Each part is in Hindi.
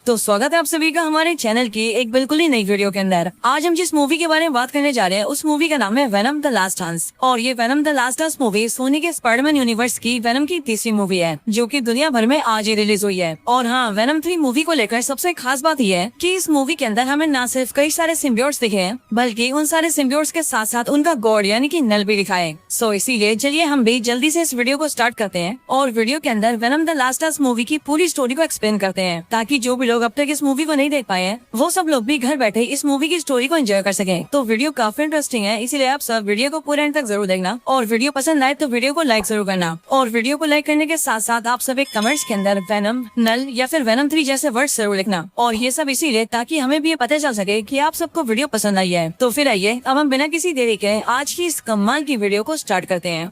तो स्वागत है आप सभी का हमारे चैनल की एक बिल्कुल ही नई वीडियो के अंदर। आज हम जिस मूवी के बारे में बात करने जा रहे हैं उस मूवी का नाम है वेनम द लास्ट डांस। और ये Venom the last dance movie Sony के स्पाइडरमैन यूनिवर्स की वेनम की तीसरी मूवी है जो कि दुनिया भर में आज ही रिलीज हुई है। और हाँ, वेनम 3 मूवी को लेकर सबसे खास बात यह है कि इस मूवी के अंदर हमें न सिर्फ कई सारे सिम्बियोट्स दिखे हैं बल्कि उन सारे सिम्बियोट्स के साथ साथ उनका गॉड यानी कि नल भी दिखा है। सो इसीलिए चलिए हम भी जल्दी से इस वीडियो को स्टार्ट करते हैं और वीडियो के अंदर venom the last dance movie की पूरी स्टोरी को एक्सप्लेन करते हैं ताकि जो भी लोग अब तक इस मूवी को नहीं देख पाए हैं वो सब लोग भी घर बैठे इस मूवी की स्टोरी को एंजॉय कर सकें। तो वीडियो काफी इंटरेस्टिंग है, इसीलिए आप सब वीडियो को पूरे एंड तक जरूर देखना और वीडियो पसंद आए तो वीडियो को लाइक जरूर करना। और वीडियो को लाइक करने के साथ साथ आप सब एक कमेंट्स के अंदर वेनम, नल या फिर वेनम 3 जैसे वर्ड्स जरूर लिखना। और ये सब इसीलिए ताकि हमें भी ये पता चल सके कि आप सबको वीडियो पसंद आई है। तो फिर आइए अब हम बिना किसी देरी के आज की इस कमाल की वीडियो को स्टार्ट करते हैं।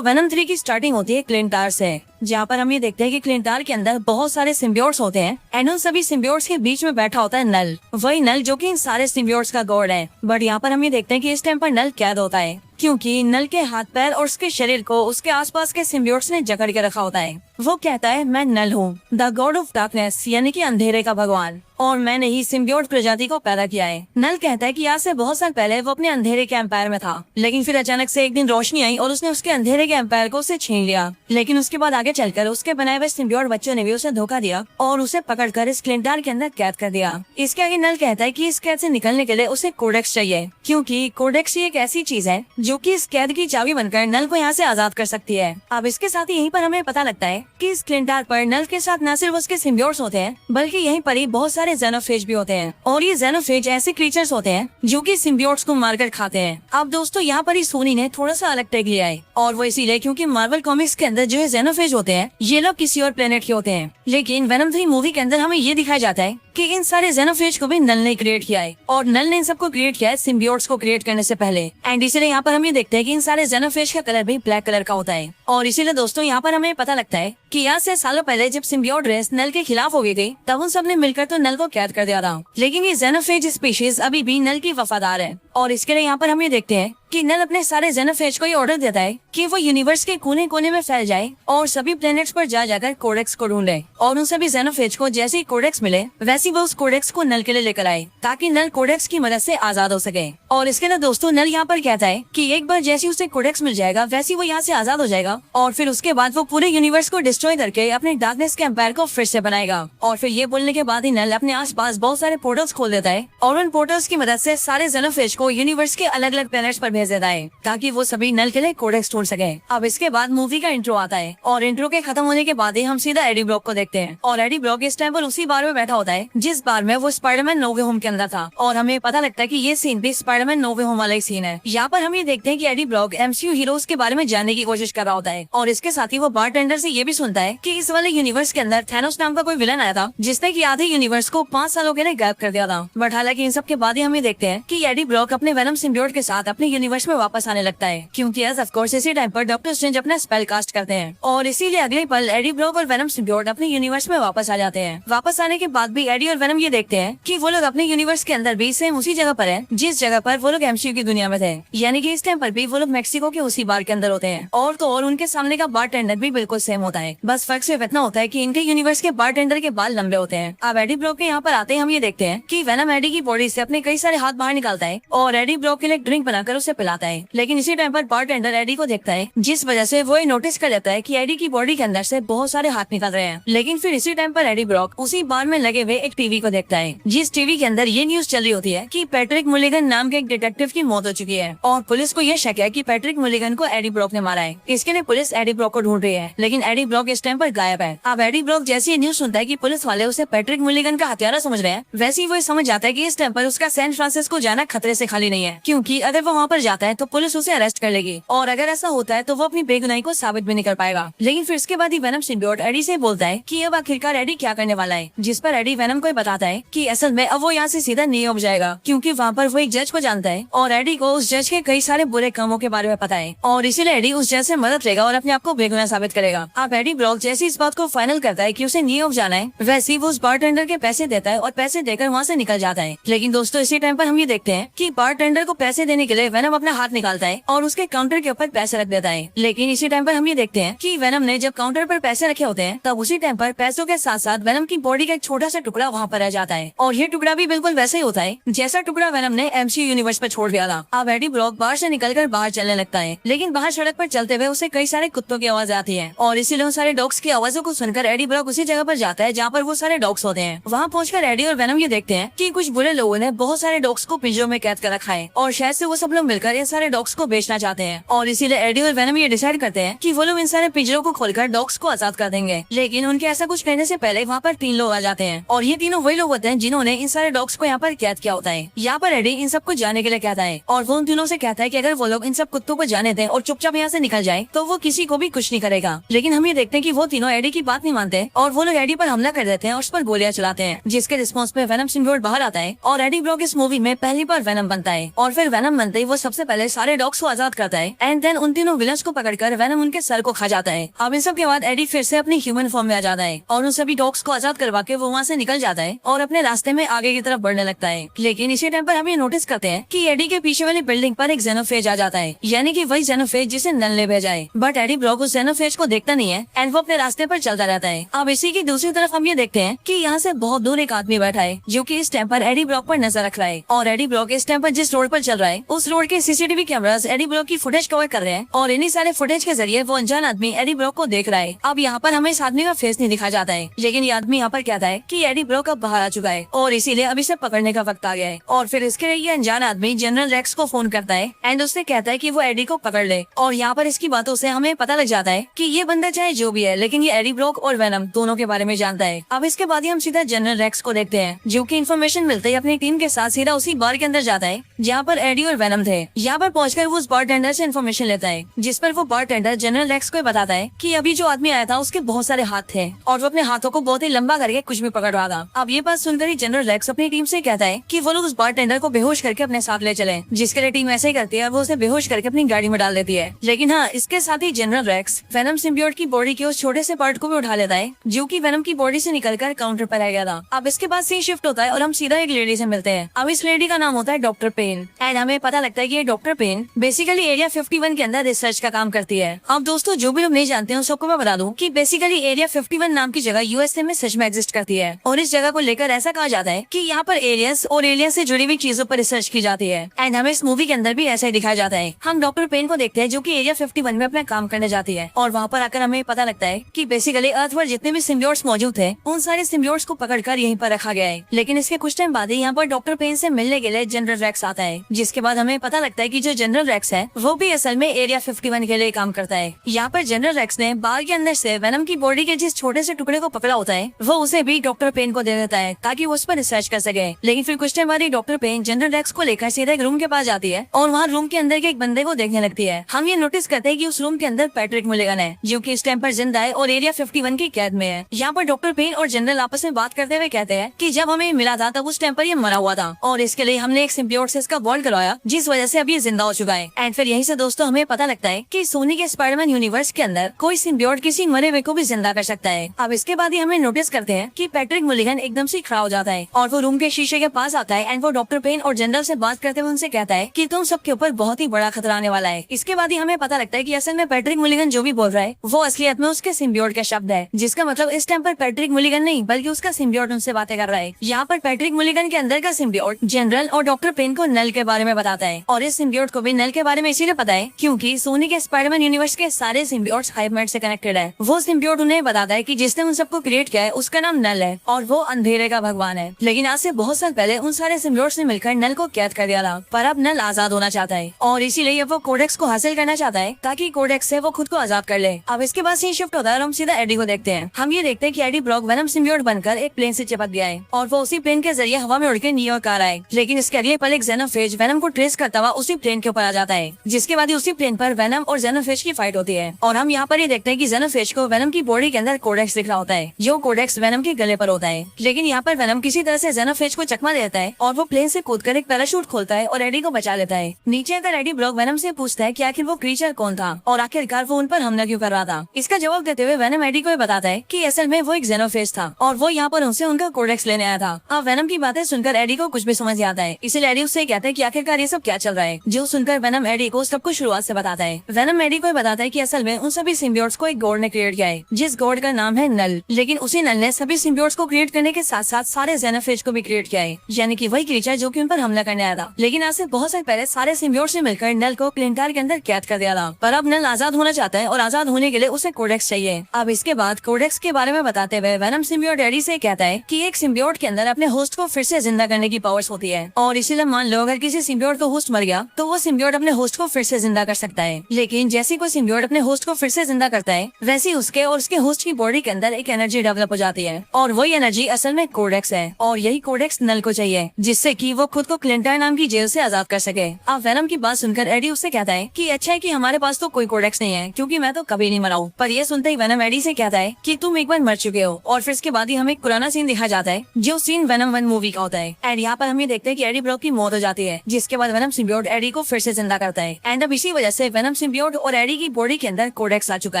वेनम 3 की स्टार्टिंग होती है क्लिंटार से, जहाँ पर हम ये देखते हैं कि क्लिंटार के अंदर बहुत सारे सिम्बियोट्स होते हैं एंड उन सभी सिम्बियोट्स के बीच में बैठा होता है नल, वही नल जो कि इन सारे सिम्बियोट्स का गॉड है। बट यहाँ पर हम ये देखते हैं कि इस टाइम पर नल कैद होता है क्योंकि नल के हाथ पैर और उसके शरीर को उसके आसपास के सिम्बियोट्स ने जकड़ के रखा होता है। वो कहता है मैं नल हूँ, द गॉड ऑफ डार्कनेस यानी कि अंधेरे का भगवान, और मैंने ही सिम्बियोट प्रजाति को पैदा किया है। नल कहता है कि आज से बहुत साल पहले वो अपने अंधेरे के एम्पायर में था, लेकिन फिर अचानक से एक दिन रोशनी आई और उसने उसके अंधेरे के एम्पायर को उसे छीन लिया। लेकिन उसके बाद आगे चलकर उसके बनाए हुए सिम्बियोट बच्चों ने भी उसे धोखा दिया और उसे पकड़कर इस क्लिंटार के अंदर कैद कर दिया। इसके आगे नल कहता है कि इस कैद से निकलने के लिए उसे कोडेक्स चाहिए क्योंकि कोडेक्स एक ऐसी चीज है जो कि इस कैद की चाबी बनकर नल को यहाँ से आजाद कर सकती है। अब इसके साथ ही यहीं पर हमें पता लगता है कि इस क्लिंटार पर नल के साथ न सिर्फ उसके सिम्बियोट्स होते हैं बल्कि यहीं पर ही बहुत सारे ज़ेनोफेज भी होते हैं। और ये ज़ेनोफेज ऐसे क्रीचर्स होते हैं जो कि सिम्बियोट्स को मारकर खाते हैं। अब दोस्तों यहाँ पर ही सोनी ने थोड़ा सा अलग टेक लिया है और वो इसीलिए क्योंकि मार्वल कॉमिक्स के अंदर जो है ज़ेनोफेज होते हैं ये लोग किसी और प्लेनेट के होते हैं, लेकिन वेनम 3 मूवी के अंदर हमें ये दिखाया जाता है कि इन सारे ज़ेनोफेज को भी नल ने क्रिएट किया है और नल ने इन सबको क्रिएट किया है सिम्बियोट्स को क्रिएट करने से पहले। एंड इसीलिए यहाँ पर हम ये देखते हैं कि इन सारे ज़ेनोफेज का कलर भी ब्लैक कलर का होता है। और इसीलिए दोस्तों यहाँ पर हमें पता लगता है कि आज से सालों पहले जब सिम्बियोट रेस नल के खिलाफ हो गई थी तब उन सब ने मिलकर तो नल को कैद कर दिया था, लेकिन ये ज़ेनोफेज स्पीशीज अभी भी नल की वफादार है। और इसके लिए यहाँ पर हम ये देखते हैं कि नल अपने सारे ज़ेनोफेज को ये ऑर्डर देता है कि वो यूनिवर्स के कोने कोने में फैल जाए और सभी प्लेनेट्स पर जा जाकर कोडेक्स को ढूंढे और उन सभी ज़ेनोफेज को जैसे ही कोडेक्स मिले वैसे वो उस कोडेक्स को नल के लिए लेकर आए ताकि नल कोडेक्स की मदद से आजाद हो सके। और इसके लिए दोस्तों नल यहाँ पर कहता है कि एक बार जैसे उसे कोडेक्स मिल जाएगा वैसे वो यहाँ से आजाद हो जाएगा और फिर उसके बाद वो पूरे यूनिवर्स को डिस्ट्रॉय करके अपने डार्कनेस के एम्पायर को फिर से बनाएगा। और फिर ये बोलने के बाद ही नल अपने आसपास बहुत सारे पोर्टल्स खोल देता है और उन पोर्टल्स की मदद से सारे ज़ेनोफेज को यूनिवर्स के अलग अलग प्लैनेट्स पर भेज देता है ताकि वो सभी नल के लिए कोडेक्स ढूंढ सके। अब इसके बाद मूवी का इंट्रो आता है और इंट्रो के खत्म होने के बाद ही हम सीधा एडी ब्रॉक को देखते हैं और एडी ब्रॉक इस टाइम पर उसी बार में बैठा होता है जिस बार में वो स्पाइडरमैन नो वे होम के अंदर था। और हमें पता लगता है कि ये सीन भी स्पाइडरमैन नो वे होम वाला ही सीन है। यहाँ पर हम ये देखते हैं कि एडी ब्रॉक एमसीयू हीरोज के बारे में जानने की कोशिश कर रहा होता है और इसके साथ ही वो बारटेंडर से ये भी सुनता है कि इस वाले यूनिवर्स के अंदर थैनोस नाम का कोई विलन आया था जिसने की आधे यूनिवर्स को 5 सालों के लिए गायब कर दिया था। बट हालांकि इन सब के बाद ही हम ये देखते हैं कि एडी ब्रॉक अपने वेनम सिम्बियोट के साथ अपने यूनिवर्स में वापस आने लगता है क्योंकि ऑफ कोर्स इसी टाइम पर डॉक्टर स्ट्रेंज अपना स्पेल कास्ट करते हैं और इसीलिए अगले पल एडी ब्रॉक और वेनम सिम्बियोट अपने यूनिवर्स में वापस आ जाते हैं। वापस आने के बाद भी एडी और वेनम ये देखते हैं कि वो लोग अपने यूनिवर्स के अंदर भी सेम उसी जगह पर है जिस जगह पर वो लोग एमसीयू की दुनिया में थे, यानी कि इस टाइम पर भी वो लोग मैक्सिको के उसी बार के अंदर होते हैं। और तो और उनके सामने का बारटेंडर भी बिल्कुल सेम होता है, बस फर्क सिर्फ इतना होता है कि इनके यूनिवर्स के बारटेंडर के बाल लंबे होते हैं। अब एडी ब्रॉक के यहाँ पर आते हैं हम ये देखते हैं कि वेनम एडी की बॉडी से अपने कई सारे हाथ बाहर निकालता है और एडी ब्रॉक के लिए ड्रिंक बनाकर उसे पिलाता है। लेकिन इसी टाइम पर बारटेंडर एडी को देखता है जिस वजह से वो ये नोटिस कर लेता है कि एडी की बॉडी के अंदर से बहुत सारे हाथ निकल रहे हैं। लेकिन फिर इसी टाइम पर एडी ब्रॉक उसी बार में लगे हुए एक टीवी को देखता है जिस टीवी के अंदर ये न्यूज चल रही होती है कि पैट्रिक मुलिगन नाम के एक डिटेक्टिव की मौत हो चुकी है और पुलिस को यह शक है कि पैट्रिक मुलिगन को एडी ब्रॉक ने मारा है। इसके लिए पुलिस एडी ब्रॉक को ढूंढ रही है, लेकिन एडी ब्रॉक इस टाइम पर गायब है। अब एडी ब्रॉक जैसे ये न्यूज सुनता है कि पुलिस वाले उसे पैट्रिक मुलिगन का हत्यारा समझ रहे हैं, वैसे ही वो समझ जाता है कि इस टाइम पर उसका सैन फ्रांसिस्को जाना खतरे से खाली नहीं है क्योंकि अगर वो वहाँ पर जाता है तो पुलिस उसे अरेस्ट कर लेगी और अगर ऐसा होता है तो वो अपनी बेगुनाही को साबित भी नहीं कर पाएगा। लेकिन फिर इसके बाद ही वेनम सिम्बियोट एडी से बोलता है कि अब आखिरकार एडी क्या करने वाला है, जिस पर एडी वेनम को बताता है कि असल में अब वो यहाँ से सीधा न्यूयॉर्क जाएगा क्योंकि वहाँ पर वो एक जज को जानता है और एडी को उस जज के कई सारे बुरे कामों के बारे में पता है और इसीलिए एडी उस जज से मदद लेगा और अपने आप को बेगुनाह साबित करेगा। अब एडी एडी ब्रॉक जैसे इस बात को फाइनल करता है कि उसे न्यूयॉर्क जाना है, वैसे ही वो उस बारटेंडर के पैसे देता है और पैसे देकर वहाँ से निकल जाता है। लेकिन दोस्तों इसी टाइम पर हम ये देखते हैं कि बारटेंडर को पैसे देने के लिए वेनम अपना हाथ निकालता है और उसके काउंटर के ऊपर पैसे रख देता है। लेकिन इसी टाइम पर हम ये देखते हैं कि वेनम ने जब काउंटर पर पैसे रखे होते हैं तब उसी टाइम पर पैसों के साथ साथ वेनम की बॉडी का एक छोटा सा टुकड़ा वहाँ पर रह जाता है और ये टुकड़ा भी बिल्कुल वैसे ही होता है जैसा टुकड़ा वेनम ने एमसीयू यूनिवर्स पर छोड़ दिया था। अब एडी ब्रॉक बाहर से निकलकर बाहर चलने लगता है, लेकिन बाहर सड़क पर चलते हुए उसे कई सारे कुत्तों की आवाज आती है और इसीलिए उन सारे डॉग्स की आवाजों को सुनकर एडी ब्रॉक उसी जगह पर जाता है जहाँ पर वो सारे डॉग्स होते हैं। वहाँ पहुंचकर एडी और वेनम ये देखते हैं कि कुछ बुरे लोगों ने बहुत सारे डॉग्स को पिंजरों में कैद कर रखा है और शायद से वो सब लोग मिलकर इन सारे डॉग्स को बेचना चाहते हैं और इसीलिए एडी और वेनम ये डिसाइड करते हैं कि वो लोग इन सारे पिंजरों को खोलकर डॉग्स को आजाद कर देंगे। लेकिन उनके ऐसा कुछ कहने से पहले वहाँ पर 3 लोग आ जाते हैं और ये तीनों वही लोग होते हैं जिन्होंने इन सारे डॉग्स को यहाँ पर कैद किया होता है। यहाँ पर एडी इन सबको जाने के लिए कहता है और वो उन तीनों से कहता है कि अगर वो लोग इन सब कुत्तों को जाने दें और चुपचाप यहाँ से निकल जाए तो वो किसी को भी कुछ नहीं करेगा। लेकिन हम ये देखते हैं कि वो तीनों एडी की बात नहीं मानते और वो लोग एडी पर हमला कर देते हैं और उस पर गोलियां चलाते हैं, जिसके रिस्पॉन्स में वेनम सिम्बियोट बाहर आता है और एडी ब्रॉक इस मूवी में पहली बार वेनम बनता है और फिर वेनम बनते ही वो सबसे पहले सारे डॉग्स को आजाद करता है एंड देन उन तीनों विलन्स को पकड़कर वेनम उनके सर को खा जाता है। अब इन सब के बाद एडी फिर से अपनी ह्यूमन फॉर्म में आ जाता है और उन सभी डॉग्स को आजाद करवा के वो वहाँ से निकल जाता है और अपने रास्ते में आगे की तरफ बढ़ने लगता है। लेकिन इसी टाइम पर हम ये नोटिस करते हैं कि एडी के पीछे वाली बिल्डिंग पर एक जेनोफेज आ जाता है, यानी कि वही जेनोफेज जिसे नल ने भेजा है। बट एडी ब्रॉक उस जेनोफेज को देखता नहीं है एंड वो अपने रास्ते पर चलता रहता है। अब इसी की दूसरी तरफ हम ये देखते हैं कि यहाँ से बहुत दूर एक आदमी बैठा है जो कि इस टाइम पर एडी ब्रॉक पर नजर रख रहा है और एडी ब्रॉक इस टाइम पर जिस रोड पर चल रहा है उस रोड के सीसीटीवी कैमरास एडी ब्रॉक की फुटेज कवर कर रहे हैं और इन्हीं सारे फुटेज के जरिए वो अनजान आदमी एडी ब्रॉक को देख रहा है। अब यहाँ पर हमें इस आदमी का फेस नहीं दिखा जाता है, लेकिन ये आदमी यहाँ पर कहता है कि एडी ब्रॉक अब बाहर आ चुका है और इसीलिए अब इसे पकड़ने का वक्त आ गया है। और फिर इसके लिए ये अनजान आदमी जनरल रेक्स को फोन करता है एंड उससे कहता है कि वो एडी को पकड़ ले। और यहाँ पर इसकी बातों से हमें पता लग जाता है कि ये बंदा चाहे जो भी है लेकिन ये एडी ब्रॉक और वेनम दोनों के बारे में जानता है। अब इसके बाद ही हम सीधा जनरल रेक्स को देखते हैं जो कि इन्फॉर्मेशन मिलते ही अपनी टीम के साथ सीधा उसी बार के अंदर जाता है जहाँ पर एडी और वेनम थे। यहाँ पर पहुंचकर वो उस बारटेंडर से इन्फॉर्मेशन लेता है जिस पर वो बारटेंडर जनरल रेक्स को बताता है कि अभी जो आदमी आया था उसके बहुत सारे हाथ थे और वो अपने हाथों को बहुत ही लंबा करके कुछ भी पकड़ रहा था। अब ये बात सुनकर ही जनरल रेक्स अपनी टीम से कहता है कि वो लोग उस बारटेंडर को बेहोश करके अपने साथ ले चले, जिसके लिए टीम ऐसे ही करती है और वो उसे बेहोश करके अपनी गाड़ी में डाल देती है। लेकिन हाँ, इसके साथ ही जनरल रेक्स वेनम सिम्बियोट की बॉडी के उस छोटे से पार्ट को भी उठा लेता है जो कि वेनम की बॉडी से निकलकर काउंटर पर रह गया था। अब इसके बाद सीन शिफ्ट होता है और हम सीधा एक लेडी से मिलते हैं। अब इस लेडी का नाम होता है डॉक्टर पेन एंड हमें पता लगता है कि ये डॉक्टर पेन बेसिकली एरिया 51 के अंदर रिसर्च का काम करती है। अब दोस्तों जो भी लोग नहीं जानते हैं सबको मैं बता दूं कि बेसिकली एरिया 51 नाम की जगह यूएसए में सच में एग्जिस्ट करती है और इस जगह को लेकर ऐसा कहा जाता है कि यहाँ पर एलियंस और एलियंस से जुड़ी हुई चीजों पर रिसर्च की जाती है एंड हमें इस मूवी के अंदर भी ऐसा ही दिखाया जाता है। हम डॉक्टर पेन को देखते हैं जो कि एरिया 51 में अपना काम करने जाती है और वहाँ पर आकर हमें पता लगता है कि बेसिकली अर्थ पर जितने भी सिम्बियोट्स मौजूद थे उन सारे सिम्बियोट्स को पकड़कर यहीं पर रखा गया है। लेकिन इसके कुछ टाइम बाद ही यहाँ पर डॉक्टर पेन से मिलने के लिए जनरल रेक्स आता है, जिसके बाद हमें पता लगता है कि जो जनरल रेक्स है वो भी असल में एरिया 51 के लिए काम करता है। यहाँ पर जनरल रेक्स ने बार के अंदर से वेनम की बॉडी के जिस छोटे से टुकड़े को पकड़ा होता है वो उसे भी डॉक्टर पेन को दे देता है ताकि वो उस पर रिसर्च कर सके। लेकिन फिर कुछ टाइम बाद ही डॉक्टर पेन जनरल रेक्स को लेकर सीधा एक रूम के पास जाती है और वहाँ रूम के अंदर के एक बंदे को देखने लगती है। हम ये नोटिस करते हैं कि उस रूम के अंदर पैट्रिक मुलिगन है जो कि इस टाइम पर जिंदा है और एरिया 51 की कैद में है। यहाँ पर डॉक्टर पेन और जनरल आपस में बात करते हुए कहते हैं कि जब हमें मिला था तब उस टाइम पर ये मरा हुआ था और इसके लिए हमने एक सिम्बियोट से इसका बॉल करवाया जिस वजह से अब ये जिंदा हो चुका है। एंड फिर यहीं से दोस्तों हमें पता लगता है कि सोनी के स्पाइडरमैन यूनिवर्स के अंदर कोई सिम्बियोट किसी मरे हुए को भी जिंदा कर सकता है। अब इसके बाद ही हमें नोटिस करते हैं कि पैट्रिक मुलिगन एकदम से खड़ा हो जाता है और वो रूम के शीशे के पास आता है एंड वो डॉक्टर पेन और जनरल से बात करते हुए उनसे कहता है कि तुम सबके ऊपर बहुत ही बड़ा खतरा आने वाला है। इसके बाद ही हमें पता लगता है कि असल में पैट्रिक मुलिगन जो भी बोल रहा है वो असलियत में उसके सिम्बियोट का शब्द है, जिसका मतलब इस टाइम पर पैट्रिक मुलिगन नहीं बल्कि उसका सिम्बियोट उनसे बातें कर रहा है। यहाँ पर पैट्रिक मुलिगन के अंदर का सिम्बियोट जनरल और डॉक्टर पेन को नल के बारे में बताता है और इस सिम्बियोट को भी नल के बारे में इसीलिए पता है क्योंकि सोनी के स्पाइडरमैन यूनिवर्स के सारे सिम्बियोट्स हाइपमेट से कनेक्टेड है। वो सिम्बियोट उन्हें बताता है कि जिसने उन सबको क्रिएट किया है उसका नाम नल है और वो अंधेरे का भगवान है। लेकिन आज से बहुत साल पहले उन सारे सिम्बियोट्स ने मिलकर नल को कैद कर दिया था, पर अब नल आजाद होना चाहता है और इसीलिए वो कोडेक्स को हासिल करना चाहता है ताकि कोडेक्स से वो खुद को आजाद कर ले। अब इसके बाद सीन शिफ्ट होता है और हम सीधा एडी को देखते हैं। हम ये देखते हैं कि एडी ब्रॉक वेनम सिम्बियोट बनकर एक प्लेन से चिपक गया है और वो उसी प्लेन के जरिए हवा में उड़ के न्यूयॉर्क आ रहा है। लेकिन इसके अगले पल एक जेनोफेज वेनम को ट्रेस करता हुआ उसी प्लेन के ऊपर आ जाता है, जिसके बाद उसी प्लेन पर वेनम और जेनोफेज की फाइट होती है और हम यहाँ पर ये देखते हैं कि जेनोफेज को वेनम की बॉडी के अंदर कोडेक्स दिख रहा होता है जो कोडेक्स वेनम के गले पर होता है। लेकिन यहाँ पर वेनम किसी तरह से जेनोफेज को चकमा देता है और वो प्लेन से कूदकर एक पैराशूट खोलता है और एडी को बचा लेता है। नीचे आकर एडी ब्रॉक वेनम से पूछता है कि आखिर वो क्रीचर कौन था और आखिरकार वो उन पर हमला क्यों कर रहा था। इसका जवाब देते हुए वेनम एडी को बताता है कि असल में वो एक जेनोफेज था और वो यहाँ पर उनसे उनका कोडेक्स लेने आया था। अब वेनम की बातें सुनकर एडी को कुछ भी समझ नहीं आता है, इसलिए एडी उससे कहता है कि आखिरकार ये सब क्या चल रहा है। जो सुनकर वेनम एडी को सब कुछ शुरुआत से बताता है। वेनम एडी को बताता है कि असल में उन सभी सिम्बियोट्स को एक गॉड ने क्रिएट किया है, जिस गॉड का नाम है नल। लेकिन उसी नल ने सभी सिम्बियोट्स को क्रिएट करने के साथ साथ सारे जेनोफेज को भी क्रिएट किया है, यानी कि वही क्रीचर जो कि उन पर हमला करने आया था। लेकिन आज से बहुत साल पहले सारे सिम्बियोट्स ने मिलकर नल को क्लिंटार के अंदर कैद कर दिया था, पर अब नल आजाद होना चाहता है और आजाद होने के लिए उसे कोडेक्स चाहिए। अब इसके बाद कोडेक्स के बारे में बताते हुए वेनम सिम्बियोट एडी से कहता है कि एक सिम्बियोट के अंदर अपने होस्ट को फिर से जिंदा करने की पावर्स होती है, और इसीलिए मान लो अगर किसी सिम्बियोट का होस्ट मर गया तो वो सिम्बियोट अपने होस्ट को फिर से जिंदा कर सकता है। लेकिन जैसे कोई सिम्बियोट अपने होस्ट को फिर से जिंदा करता है, वैसे उसके और उसके होस्ट की बॉडी के अंदर एक एनर्जी डेवलप हो जाती है, और वही एनर्जी असल में कोडेक्स है, और यही कोडेक्स नल को चाहिए जिससे कि वो खुद को क्लिंटर नाम की जेल से आजाद कर सके। अब वेनम की बात सुनकर एडी उससे कहता है कि अच्छा है कि हमारे पास तो कोई कोडेक्स नहीं है, क्योंकि मैं तो कभी नहीं मरा हूँ। पर ये सुनते ही वेनम एडी से कहता है कि तुम एक बार मर चुके हो, और फिर इसके बाद ही हमें एक पुराना सीन दिखा जाता है जो सीन वेनम 1 मूवी का होता है। एंड यहाँ पर हम ये देखते हैं कि एडी ब्रॉक की मौत हो जाती है, जिसके बाद वेनम सिम्बियोट एडी को फिर से जिंदा करता है। एंड अब इसी वजह से वेनम सिम्बियोट और एडी की बॉडी के अंदर कोडेक्स आ चुका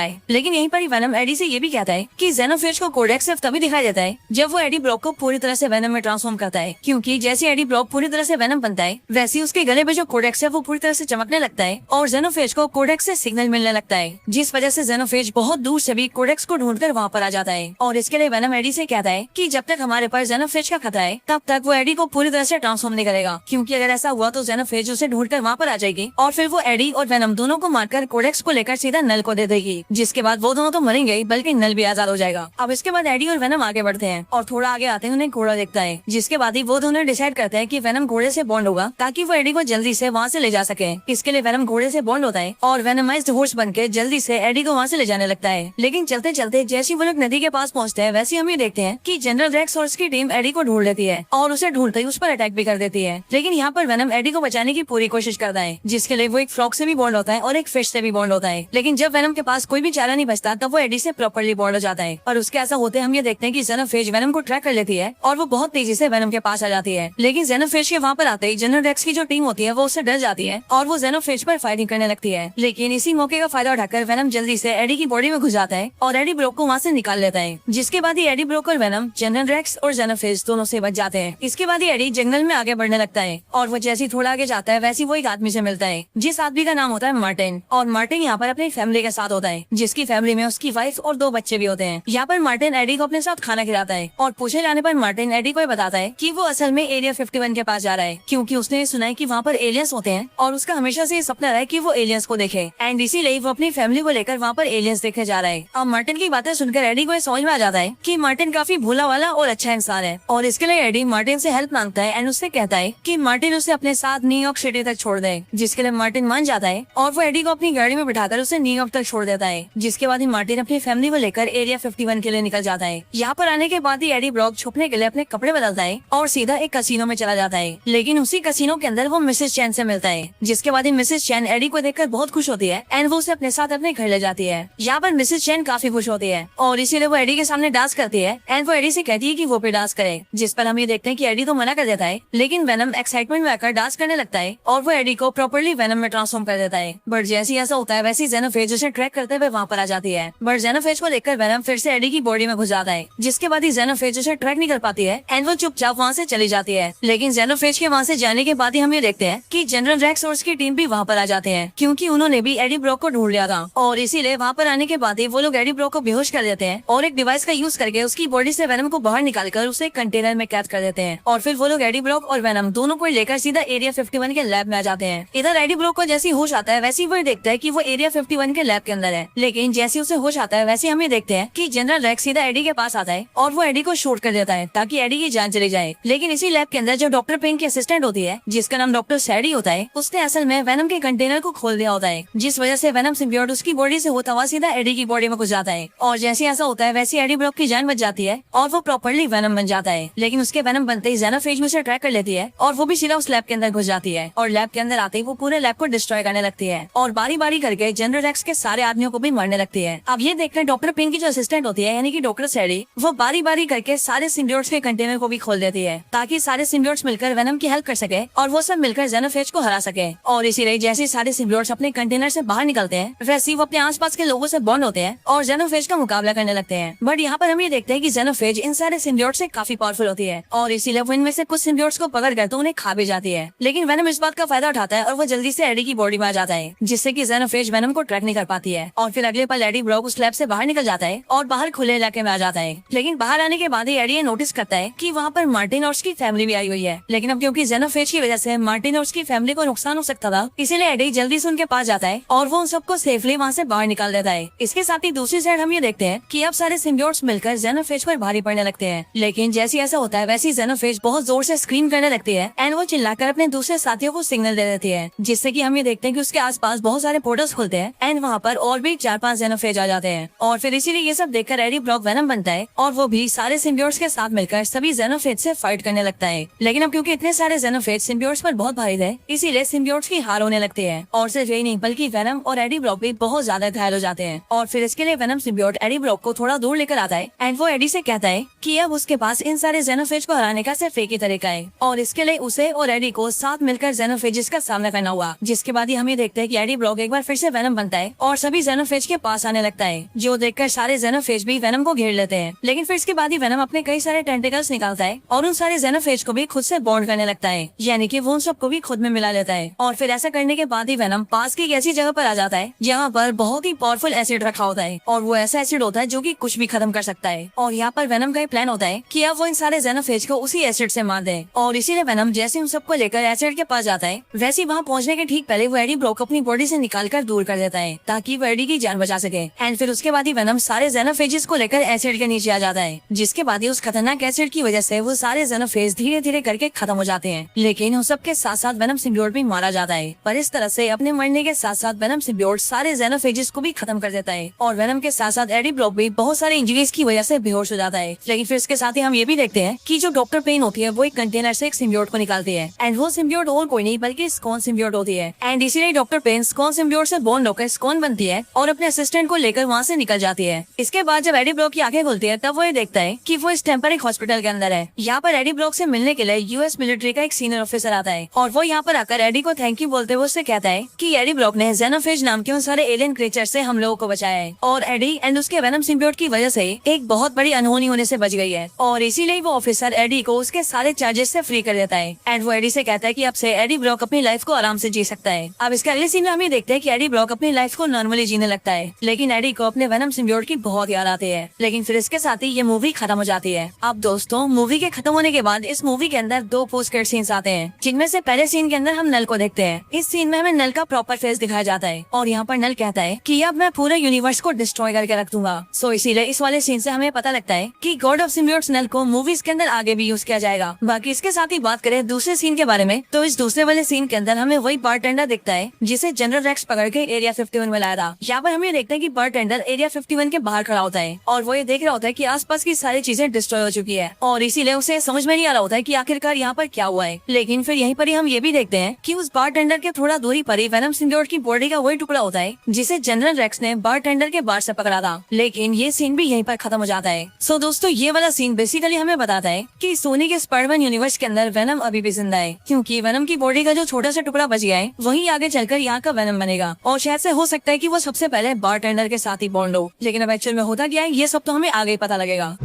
है। लेकिन यहीं पर ही वेनम एडी से ये भी कहता है कि जेनोफेज को कोडेक्स सिर्फ तभी दिखाई देता है जब वो एडी ब्रॉक को पूरी तरह से वेनम में ट्रांसफॉर्म करता है, क्योंकि जैसे एडी ब्रॉक पूरी तरह से वेनम बनता है वैसे ही उसके गले में जो कोडेक्स है वो पूरी तरह से चमकने लगता है और जेनोफेज को कोडेक्स से सिग्नल मिलने लगता है, जिस वजह से जेनोफेज बहुत दूर से भी कोडेक्स को ढूंढकर वहाँ पर आ जाता है। और इसके लिए वेनम एडी से कहता है कि जब तक हमारे पास जेनोफेज का खतरा है तब तक वो एडी को पूरी तरह से ट्रांसफॉर्म नहीं करेगा, क्योंकि अगर ऐसा हुआ तो जेनोफेज उसे ढूंढकर वहाँ पर आ जाएगी और फिर वो एडी और वेनम दोनों को मारकर कोडेक्स को लेकर सीधा नल को दे देगी, जिसके बाद वो दोनों तो मरेंगे बल्कि नल भी आजाद हो जाएगा। अब इसके बाद एडी और वेनम आगे बढ़ते हैं और थोड़ा आगे आते हैं उन्हें घोड़ा दिखता है, जिसके बाद ही वो दोनों डिसाइड करते हैं कि वेनम घोड़े से बॉन्ड होगा ताकि वो एडी को जल्दी से वहाँ से ले जा सके। इसके लिए वेनम घोड़े से बॉन्ड होता है और वेनमाइज्ड हॉर्स बनके जल्दी से एडी को वहाँ से ले जाने लगता है। लेकिन चलते चलते जैसे वो लोग नदी के पास पहुँचते हैं वैसे हम ये देखते हैं कि जनरल रेक्स और उसकी टीम एडी को ढूंढ लेती है और उसे ढूंढते ही उस पर अटैक भी कर देती है। लेकिन यहाँ पर वेनम एडी को बचाने की पूरी कोशिश करता है, जिसके लिए वो एक फ्रॉग से भी बॉन्ड होता है और एक फिश से भी बॉन्ड होता है। लेकिन जब वेनम के पास कोई भी चारा नहीं बचता तब वो एडी से प्रॉपर्ली बॉन्ड हो जाता है, और उसके ऐसा होते हम ये देखते हैं कि जेनोफेज वेनम को ट्रैक कर लेती है और वो बहुत तेजी से वेनम के पास आ जाती है। लेकिन जेनोफेज के वहाँ पर आते ही जनरल रेक्स की जो टीम होती है वो उससे डर जाती है और वो जेनोफेज पर फायरिंग करने लगती है। लेकिन इसी मौके का फायदा उठाकर वेनम जल्दी से एडी की बॉडी में घुस जाता है और एडी ब्रोक को वहाँ से निकाल लेता है, जिसके बाद ही एडी ब्रोक और वेनम जनरल रेक्स और जेनोफेज दोनों से बच जाते हैं। इसके बाद ही एडी जंगल में आगे बढ़ने लगता है और वो जैसे थोड़ा आगे जाता है वैसे वो एक आदमी से मिलता है, जिस आदमी का नाम होता है मार्टिन। और मार्टिन यहाँ पर अपनी फैमिली के साथ होता है, जिसकी फैमिली में उसकी वाइफ और 2 बच्चे भी होते हैं। यहाँ पर मार्टिन एडी को अपने साथ खाना खिलाता है और पूछे जाने पर मार्टिन एडी को बताता है कि वो असल में एरिया 51 के पास जा रहा है, क्योंकि उसने सुना है कि वहाँ पर एलियंस होते हैं और उसका हमेशा से सपना रहा है कि वो एलियंस को देखे, एंड इसीलिए वो अपनी फैमिली को लेकर वहाँ पर एलियंस देखे जा रहा है। अब मार्टिन की बातें सुनकर एडी को समझ में आ जाता है कि मार्टिन काफी भोला वाला और अच्छा इंसान है, और इसके लिए एडी मार्टिन से हेल्प मांगता है एंड उससे कहता है कि मार्टिन उसे अपने साथ न्यूयॉर्क सिटी तक छोड़ दे, जिसके लिए मार्टिन मान जाता है और वो एडी को अपनी गाड़ी में बिठाकर उसे न्यूयॉर्क तक छोड़ देता है। जिसके बाद ही मार्टिन अपनी फैमिली को लेकर एरिया 51 के लिए निकल जाता है। यहाँ पर आने के बाद ही एडी ब्रॉक छुपने के लिए अपने कपड़े बदलता है और सीधा एक कसिनो में चला जाता है। लेकिन उसी कसिनो के अंदर वो मिसेस चैन से मिलता है, जिसके बाद ही मिसेस चैन एडी को देखकर बहुत खुश होती है एंड वो उसे अपने साथ अपने घर ले जाती है। यहाँ पर मिसेस चैन काफी खुश होती है और इसीलिए वो एडी के सामने डांस करती है एंड वो एडी से कहती है कि वो भी डांस करे, जिस पर हम ये देखते हैं कि एडी तो मना कर देता है। लेकिन वेनम एक्साइटमेंट में आकर डांस करने लगता है और वो एडी को प्रॉपर्ली वेनम में ट्रांसफॉर्म कर देता है। बट जैसे ऐसा होता है वैसे जेनोफेज उसे ट्रैक करते हुए वहाँ पर आ जाती है। बट जेनोफेज को देखकर वेनम फिर से एडी की बॉडी में घुस जाता है, जिसके बाद ही जेनोफेज उसे ट्रैक नहीं कर पाती है एंड वो चुपचाप वहाँ से चली जाती है। लेकिन जेनोफेज के वहाँ से जाने के बाद ही हम ये देखते हैं कि जनरल रेक्स और उसकी टीम भी वहाँ पर आ जाते हैं, क्योंकि उन्होंने भी एडी ब्रॉक को ढूंढ लिया था, और इसीलिए वहाँ पर आने के बाद ही वो लोग एडी ब्रॉक को बेहोश कर देते हैं और एक डिवाइस का यूज करके उसकी बॉडी से वेनम को बाहर निकालकर उसे कंटेनर में कैद कर देते हैं। और फिर वो लोग एडी ब्रॉक और वेनम दोनों को लेकर सीधा एरिया 51 के लैब में आ जाते हैं। इधर एडी ब्रॉक को जैसे होश आता है वैसे वो देखता है कि वो एरिया 51 के लैब के अंदर है। लेकिन जैसे उसे होश आता है वैसे हम ये देखते हैं कि जनरल रेक्स सीधा एडी के पास आता है और वो एडी को शूट कर देता है ताकि एडी की जान चली जाए। लेकिन इसी लैब के अंदर जो डॉक्टर पिंक की असिस्टेंट होती है, जिसका नाम डॉक्टर सैडी होता है, उसने असल में वेनम के कंटेनर को खोल दिया होता है, जिस वजह से वेनम सिम्बियोट उसकी बॉडी से होता हुआ सीधा एडी की बॉडी में घुस जाता है। और जैसे ऐसा होता है वैसे एडी ब्रॉक की जान बच जाती है और वो प्रॉपर्ली वेनम बन जाता है। लेकिन उसके वेनम बनते ही जेनोफेज में उसे ट्रैक कर लेती है और वो भी सीधा उस लैब के अंदर घुस जाती है और लैब के अंदर आते ही वो पूरे लैब को डिस्ट्रॉय करने लगती है और बारी बारी करके जनरल रेक्स के सारे आदमियों को भी मारने लगती है। अब ये देखकर डॉक्टर पिंक की जो असिस्टेंट होती है यानी कि डॉक्टर सैडी, वो बारी बारी करके सारे सिम्बियोट्स के कंटेनर को भी खोल देती है ताकि सारे सिम्बियोट्स मिलकर वेनम की हेल्प कर सके और वो सब मिलकर जेनोफेज को हरा सके। और इसीलिए जैसे सारे सिम्बियोट्स अपने कंटेनर से बाहर निकलते हैं वैसे वो अपने आसपास के लोगों से बॉन्ड होते हैं और जेनोफेज का मुकाबला करने लगते हैं। बट यहाँ पर हम ये देखते हैं कि जेनोफेज इन सारे सिम्बियोट से काफी पावरफुल होती है और इसीलिए वो इनमें से कुछ सिम्बियोट्स को पकड़ कर तो उन्हें खा भी जाती है। लेकिन वेनम इस बात का फायदा उठाता है और वो जल्दी से एडी की बॉडी में आ जाता है, जिससे कि जेनोफेज वेनम को ट्रैक नहीं कर पाती है। और फिर अगले पल एडी ब्रॉक उस लैब से बाहर निकल जाता है और बाहर खुले इलाके में आ जाता है। लेकिन बाहर आने के बाद ही एडी ये नोटिस करता है कि वहाँ पर मार्टिन और उसकी फैमिली भी आई हुई है। लेकिन अब क्योंकि जेनोफेज की वजह से मार्टिन और उसकी फैमिली को नुकसान हो सकता था, इसीलिए एडी जल्दी से उनके पास जाता है और वो उन सबको सेफली वहाँ से बाहर निकाल देता है। इसके साथ ही दूसरी साइड हम ये देखते हैं कि अब सारे सिम्बियोट्स मिलकर जेनोफेज पर भारी पड़ने लगते हैं। लेकिन जैसे ऐसा होता है वैसे जेनोफेज बहुत जोर से स्क्रीम करने लगती है एंड वो चिल्लाकर अपने दूसरे साथियों को सिग्नल दे देती है, जिससे कि हम ये देखते हैं कि उसके आसपास बहुत सारे पोर्टल्स खुलते हैं एंड वहाँ पर और भी 4-5 जेनोफेज आ जाते हैं। और फिर इसीलिए ये सब देखकर एडी ब्रॉक वेनम बनता है और वो भी सारे सिम्बियोट्स के साथ मिलकर सभी जेनोफेज से फाइट करने लगता है। लेकिन अब क्योंकि इतने सारे जेनोफेज सिम्बियोट्स पर बहुत भारी थे, इसीलिए सिम्बियोट्स की हार होने लगती है। और सिर्फ यही नहीं बल्कि वेनम और एडी ब्रॉक भी बहुत ज्यादा घायल हो जाते हैं। और फिर इसके लिए वेनम सिम्बियोट एडी ब्रॉक को थोड़ा दूर लेकर आता है एंड वो एडी से कहता है कि अब उसके पास इन सारे जेनोफेज को हराने का सिर्फ एक ही तरीका है और इसके लिए उसे और एडी को साथ मिलकर जेनोफेजेस का सामना करना हुआ। जिसके बाद ही हम ये देखते हैं कि एडी ब्रॉक एक बार फिर से वेनम बनता है और सभी जेनोफेज के पास आने लगता है, जो देखकर सारे जेनोफेज भी वेनम को घेर लेते हैं। लेकिन फिर इसके बाद ही वेनम अपने कई सारे टेंटिकल्स निकालता है और उन सारे जेनोफेज को भी खुद से बॉन्ड करने लगता है, यानी कि वो उन सबको भी खुद में मिला लेता है। और फिर ऐसा करने के बाद ही वेनम पास की एक ऐसी जगह पर आ जाता है जहाँ पर बहुत ही पावरफुल एसिड रखा होता है और वो ऐसा एसिड होता है जो कि कुछ भी खत्म कर सकता है। और यहाँ पर वेनम का एक प्लान होता है कि अब वो इन सारे जेनोफेज को उसी एसिड से मार दे। और इसीलिए वेनम जैसे उन सबको लेकर एसिड के पास जाता है, वैसे वहाँ पहुँचने के ठीक पहले वो एडी ब्रॉक अपनी बॉडी से निकालकर दूर कर देता है ताकि वो एडी की जान बचा सके। एंड फिर उसके बाद ही वेनम सारे जेनोफेजेस को लेकर एसिड के नीचे आ जाता है, जिसके बाद ही उस खतरनाक एसिड की वजह से वो सारे जेनोफेज धीरे धीरे करके खत्म हो जाते हैं। लेकिन उन सबके साथ साथ वेनम सिम्बियोट भी मारा जाता है। पर इस तरह से अपने मरने के साथ साथ वेनम सिम्बियोट सारे जेनोफेजेस को भी खत्म कर देता है और वेनम के साथ साथ एडी ब्रॉक भी बहुत सारे इंजरीज की वजह से बेहोश हो जाता है। लेकिन फिर इसके साथ ही हम ये भी देखते हैं कि जो डॉक्टर पेन होती है वो एक कंटेनर से एक सिम्बियोट को निकालती है एंड वो सिम्बियोट और कोई नहीं बल्कि स्कॉन सिम्बियोट होती है। एंड इसीलिए डॉक्टर पेन स्कॉन सिम्बियोट से बॉन्ड होकर स्कॉन बनती है और अपने असिस्टेंट को लेकर वहाँ से निकल जाती है। इसके बाद जब एडी ब्रॉक की आंखें खुलती है तब वो ये देखता है कि वो इस टेम्पररी हॉस्पिटल के अंदर है। यहाँ पर एडी ब्रॉक से मिलने के लिए यूएस मिलिट्री का एक सीनियर ऑफिसर आता है और वो यहाँ पर आकर एडी को थैंक यू बोलते हुए उससे कहता है कि एडी ब्रॉक ने जेनोफेज नाम के उन सारे एलियन क्रिएचर से हम लोगों को बचाया है और एडी एंड उसके वेनम सिम्बियोट की वजह से एक बहुत बड़ी अनहोनी होने से बच गई है। और इसीलिए वो ऑफिसर एडी को उसके सारे चार्जेस से फ्री कर देता है एंड वो एडी से कहता है कि अब से एडी ब्रॉक अपनी लाइफ को आराम से जी सकता है। अब इसके अगले सीन में हम ये देखते हैं कि एडी ब्रॉक अपनी लाइफ को नॉर्मली जीने लगता है, लेकिन एडी को अपने वेनम सिम्बियोट की बहुत याद आती है। लेकिन फिर इसके साथ ही ये मूवी खत्म हो जाती है। अब दोस्तों मूवी के खत्म होने के बाद इस मूवी के अंदर 2 पोस्ट क्रेडिट सीन्स आते हैं, जिनमें से पहले सीन के अंदर हम नल को देखते हैं। इस सीन में हमें नल का प्रॉपर फेस दिखाया जाता है और यहाँ पर नल कहता है कि अब मैं पूरे यूनिवर्स को डिस्ट्रॉय करके रख दूंगा। सो इसीलिए इस वाले सीन से हमें पता लगता है कि गॉड ऑफ सिम्बियोट्स नल को मूवीज के अंदर आगे भी यूज किया जाएगा। बाकी इसके साथ ही बात करें दूसरे सीन के बारे में, तो इस दूसरे वाले सीन के अंदर हमें वही बारटेंडर दिखता है जिसे जनरल रेक्स पकड़ के एरिया 51 में लाया था। यहाँ पर हम ये देखते हैं कि बारटेंडर एरिया 51 के बाहर खड़ा होता है और वो ये देख रहा होता है कि आसपास की सारी चीजें डिस्ट्रॉय हो चुकी है और इसीलिए उसे समझ में नहीं आ रहा होता है कि आखिरकार यहाँ पर क्या हुआ है। लेकिन फिर यहीं पर ही हम ये भी देखते हैं कि उस बारटेंडर के थोड़ा दूरी पर ही वेनम सिम्बियोट की बॉडी का वही टुकड़ा होता है जिसे जनरल रेक्स ने बारटेंडर के बाहर से पकड़ा था। लेकिन ये सीन भी यहीं पर खत्म हो जाता है। सो दोस्तों ये वाला सीन बेसिकली हमें बताता है कि सोनी के स्पाइडरमैन यूनिवर्स के अंदर वेनम अभी भी जिंदा है, क्योंकि वेनम की बॉडी का जो छोटा सा टुकड़ा बच गया है वही आगे चलकर यहाँ का वेनम बनेगा और शायद से हो सकता है कि वो सबसे पहले बारटेंडर के साथ ही बॉन्ड हो। लेकिन अब एक्चुअल में होता क्या है ये सब तो हमें आगे पता लगेगा।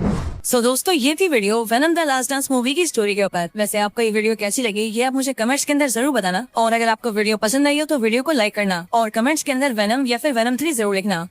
सो दोस्तों ये थी video venom the last dance movie की स्टोरी के ऊपर। वैसे आपको ये वीडियो कैसी लगी ये आप मुझे कमेंट्स के अंदर जरूर बताना और अगर आपको वीडियो पसंद आई हो तो वीडियो को लाइक करना और कमेंट्स के अंदर वेनम या फिर वेनम 3 जरूर लिखना।